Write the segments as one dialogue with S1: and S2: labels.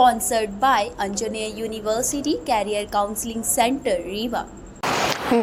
S1: sponsored by Anjaneya University Career Counseling Center, Rewa।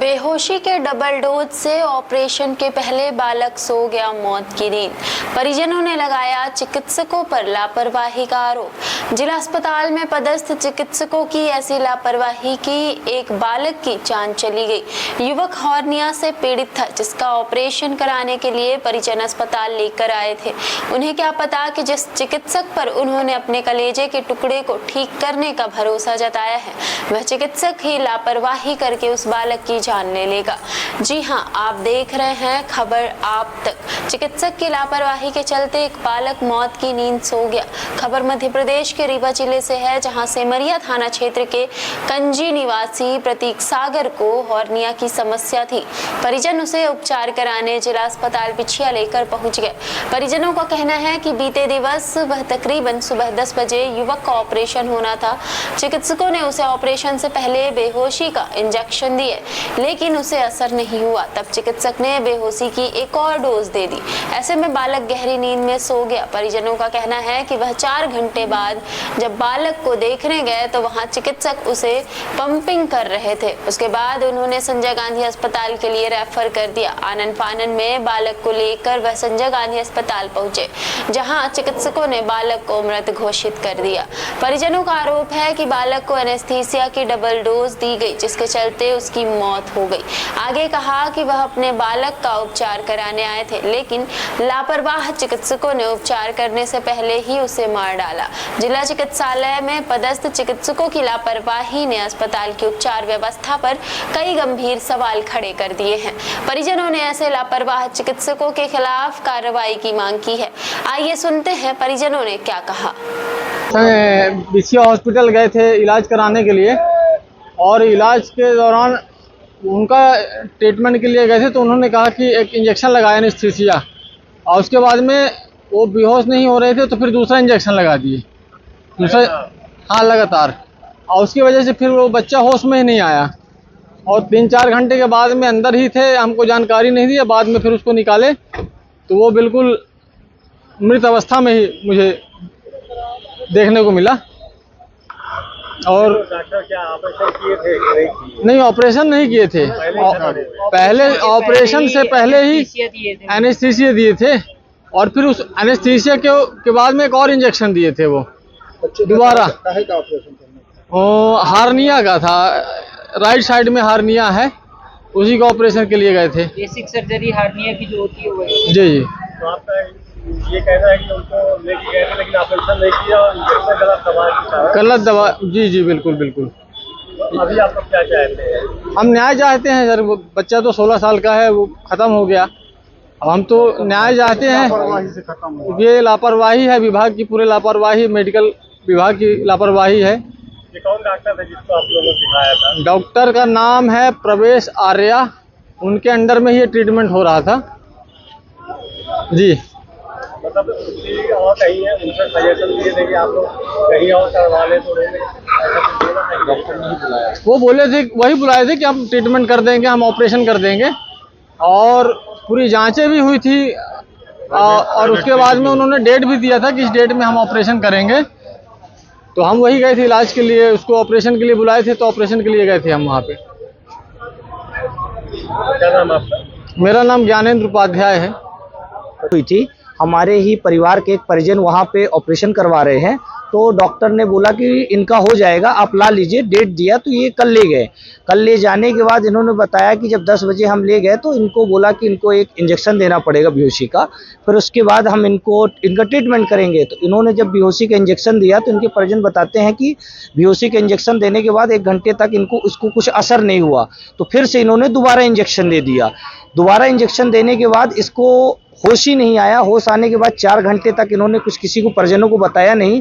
S2: बेहोशी के double dose से operation के पहले बालक सो गया मौत की नींद। परिजनों ने लगाया चिकित्सकों पर लापरवाही का आरोप। जिला अस्पताल में पदस्थ चिकित्सकों की ऐसी लापरवाही की एक बालक की जान चली गई। युवक हॉर्निया से पीड़ित था, जिसका ऑपरेशन कराने के लिए परिजन अस्पताल लेकर आए थे। उन्हें क्या पता कि जिस चिकित्सक पर उन्होंने अपने कलेजे के टुकड़े को ठीक करने का भरोसा जताया है, वह चिकित्सक ही लापरवाही करके उस बालक की जान ले लेगा। जी हां, आप देख रहे हैं खबर आप तक। चिकित्सक की लापरवाही के चलते एक बालक मौत की नींद सो गया। खबर मध्य प्रदेश के रीवा जिले से है, जहां सेमरिया थाना क्षेत्र के कंजी निवासी प्रतीक सागर को हॉर्निया की समस्या थी। परिजन उसे उपचार कराने जिला अस्पताल बिछिया लेकर पहुंच गए। परिजनों का कहना है कि बीते दिवस वह तकरीबन सुबह 10 बजे युवक का ऑपरेशन होना था। चिकित्सकों ने उसे ऑपरेशन से पहले बेहोशी का इंजेक्शन दिए, लेकिन उसे असर नहीं हुआ। तब चिकित्सक ने बेहोशी की एक और डोज दे दी। ऐसे में बालक गहरी नींद में सो गया। परिजनों का कहना है कि वह 4 घंटे बाद जब बालक को देखने गए तो वहां चिकित्सक उसे पंपिंग कर रहे थे। उसके बाद उन्होंने संजय गांधी अस्पताल के लिए रेफर कर दिया। आनन फानन में बालक को लेकर वह संजय गांधी अस्पताल पहुंचे, जहां चिकित्सकों ने बालक को मृत घोषित कर दिया। परिजनों का आरोप है कि बालक को एनेस्थीसिया की डबल डोज दी गई, जिसके चलते उसकी मौत हो गई। आगे कहा कि वह अपने बालक का उपचार कराने आए थे, लेकिन लापरवाह चिकित्सकों ने उपचार करने से पहले ही उसे मार डाला। जिला चिकित्सालय में पदस्थ चिकित्सकों की लापरवाही ने अस्पताल की उपचार व्यवस्था पर कई गंभीर सवाल खड़े कर दिए हैं। परिजनों ने ऐसे लापरवाह चिकित्सकों के खिलाफ कार्रवाई की मांग की है। आइए सुनते हैं परिजनों ने क्या कहा।
S3: बिछिया हॉस्पिटल गए थे इलाज कराने के लिए, और इलाज के दौरान उनका ट्रीटमेंट के लिए गए थे तो उन्होंने कहा कि एक इंजेक्शन लगाया एनेस्थीसिया, और उसके बाद में वो बेहोश नहीं हो रहे थे तो फिर दूसरा इंजेक्शन लगा दिए, दूसरा हाँ लगातार, और उसकी वजह से फिर वो बच्चा होश में ही नहीं आया, और 3-4 घंटे के बाद में अंदर ही थे, हमको जानकारी नहीं दी। बाद में फिर उसको निकाले तो वो बिल्कुल मृत अवस्था में ही मुझे देखने को मिला। और
S4: डॉक्टर क्या ऑपरेशन किए थे?
S3: नहीं, ऑपरेशन नहीं किए थे। पहले ऑपरेशन से पहले ही एनेस्थीसिया दिए थे, और फिर उस एनेस्थीसिया के बाद में एक और इंजेक्शन दिए थे वो दोबारा। हार्निया का था, राइट साइड में हार्निया है, उसी का ऑपरेशन के लिए गए थे।
S5: बेसिक सर्जरी हार्निया की जो होती है वो है।
S3: जी।
S4: तो आपका ये कहना है कि उनको लेके गए थे लेकिन ऑपरेशन नहीं किया और इंजेक्शन गलत दवा,
S3: गलत दवा। जी बिल्कुल बिल्कुल।
S4: तो अभी आप लोग क्या चाहते हैं?
S3: हम न्याय चाहते हैं सर। वो बच्चा तो 16 साल का है, वो खत्म हो गया। अब हम तो न्याय चाहते हैं। ये लापरवाही है विभाग की, पूरे लापरवाही, मेडिकल विभाग की लापरवाही है।
S4: ये कौन डॉक्टर थे जिसको आप लोगों ने दिखाया था?
S3: डॉक्टर का नाम है प्रवेश आर्या, उनके अंडर में ये ट्रीटमेंट हो रहा था। जी।
S4: मतलब और कहीं है, उनसे सजेशन दिए थे कि आप लोग कहीं और करवा ले, तो डॉक्टर नहीं बुलाया?
S3: वो बोले थे, वही बुलाए थे कि हम ट्रीटमेंट कर देंगे, हम ऑपरेशन कर देंगे, और पूरी जांचें भी हुई थी, और उसके बाद में उन्होंने डेट भी दिया था कि इस डेट में हम ऑपरेशन करेंगे। तो हम वही गए थे इलाज के लिए, उसको ऑपरेशन के लिए बुलाए थे, तो ऑपरेशन के लिए गए थे हम वहाँ पे।
S4: क्या नाम आपका?
S3: मेरा नाम ज्ञानेंद्र उपाध्याय है।
S6: हुई थी, हमारे ही परिवार के एक परिजन वहाँ पे ऑपरेशन करवा रहे हैं, तो डॉक्टर ने बोला कि इनका हो जाएगा, आप ला लीजिए, डेट दिया, तो ये कल ले गए। कल ले जाने के बाद इन्होंने बताया कि जब 10 बजे हम ले गए तो इनको बोला कि इनको एक इंजेक्शन देना पड़ेगा बेहोशी का, फिर उसके बाद हम इनका ट्रीटमेंट करेंगे। तो इन्होंने जब बेहोशी का इंजेक्शन दिया तो इनके परिजन बताते हैं कि बेहोशी का इंजेक्शन देने के बाद 1 घंटे तक इसको कुछ असर नहीं हुआ, तो फिर से इन्होंने दोबारा इंजेक्शन दे दिया। दोबारा इंजेक्शन देने के बाद इसको होश ही नहीं आया। होश आने के बाद 4 घंटे तक इन्होंने कुछ किसी को परिजनों को बताया नहीं।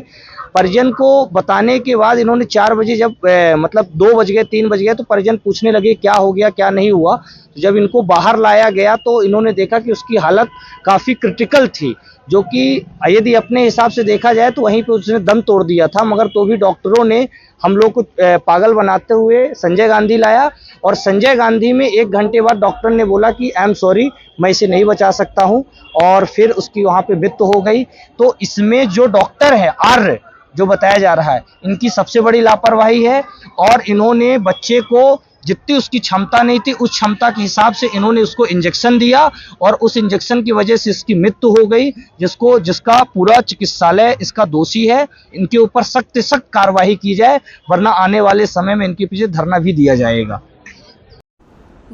S6: परिजन को बताने के बाद इन्होंने 4 बजे जब मतलब 2 बज गए 3 बज गए तो परिजन पूछने लगे क्या हो गया क्या नहीं हुआ। तो जब इनको बाहर लाया गया तो इन्होंने देखा कि उसकी हालत काफ़ी क्रिटिकल थी, जो कि यदि अपने हिसाब से देखा जाए तो वहीं पे उसने दम तोड़ दिया था। मगर तो भी डॉक्टरों ने हम लोग को पागल बनाते हुए संजय गांधी लाया, और संजय गांधी में 1 घंटे बाद डॉक्टर ने बोला कि आई एम सॉरी, मैं इसे नहीं बचा सकता हूं, और फिर उसकी वहां पे मृत्यु हो गई। तो इसमें जो डॉक्टर है आर्य, जो बताया जा रहा है। इनकी सबसे बड़ी लापरवाही है और इन्होंने बच्चे को जितनी उसकी क्षमता नहीं थी उस क्षमता के हिसाब से इन्होंने उसको इंजेक्शन दिया और उस इंजेक्शन की वजह से इसकी मृत्यु हो गई, जिसका पूरा चिकित्सालय इसका दोषी है। इनके ऊपर सख्त से सख्त कार्रवाई की जाए, वरना आने वाले समय में इनके पीछे धरना भी दिया जाएगा।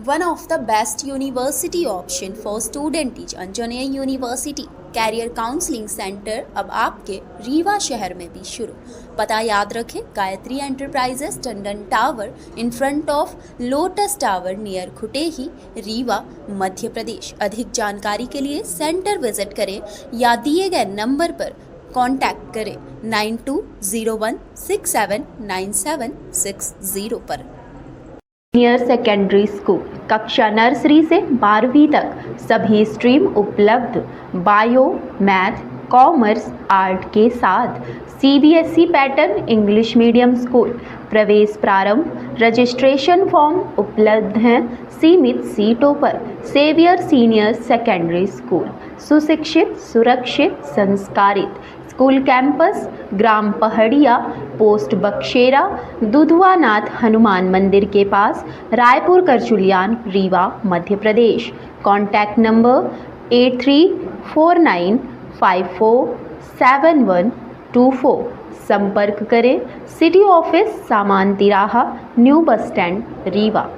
S1: One of the best university option for student is Anjaneya university career counselling centre अब आपके रीवा शहर में भी शुरू। पता याद रखें, Gayatri Enterprises Tandon Tower in front of Lotus Tower near Khutehi, Rewa, Madhya Pradesh. अधिक जानकारी के लिए सेंटर विजिट करें या दिए गए नंबर पर कांटेक्ट करें 9201679760 पर।
S7: सीनियर सेकेंडरी स्कूल कक्षा नर्सरी से 12वीं तक सभी स्ट्रीम उपलब्ध। बायो, मैथ, कॉमर्स, आर्ट के साथ CBSE pattern English medium school. प्रवेश प्रारंभ। रजिस्ट्रेशन फॉर्म उपलब्ध हैं सीमित सीटों पर। सेवियर सीनियर सेकेंडरी स्कूल सुशिक्षित, सुरक्षित, संस्कारित। स्कूल कैंपस ग्राम पहड़िया, पोस्ट बक्शेरा, दुधवानाथ हनुमान मंदिर के पास, रायपुर करचुलियान, रीवा, मध्य प्रदेश। Contact number 8349547124। संपर्क करें सिटी ऑफिस, सामान तिराहा, न्यू बस स्टैंड, रीवा।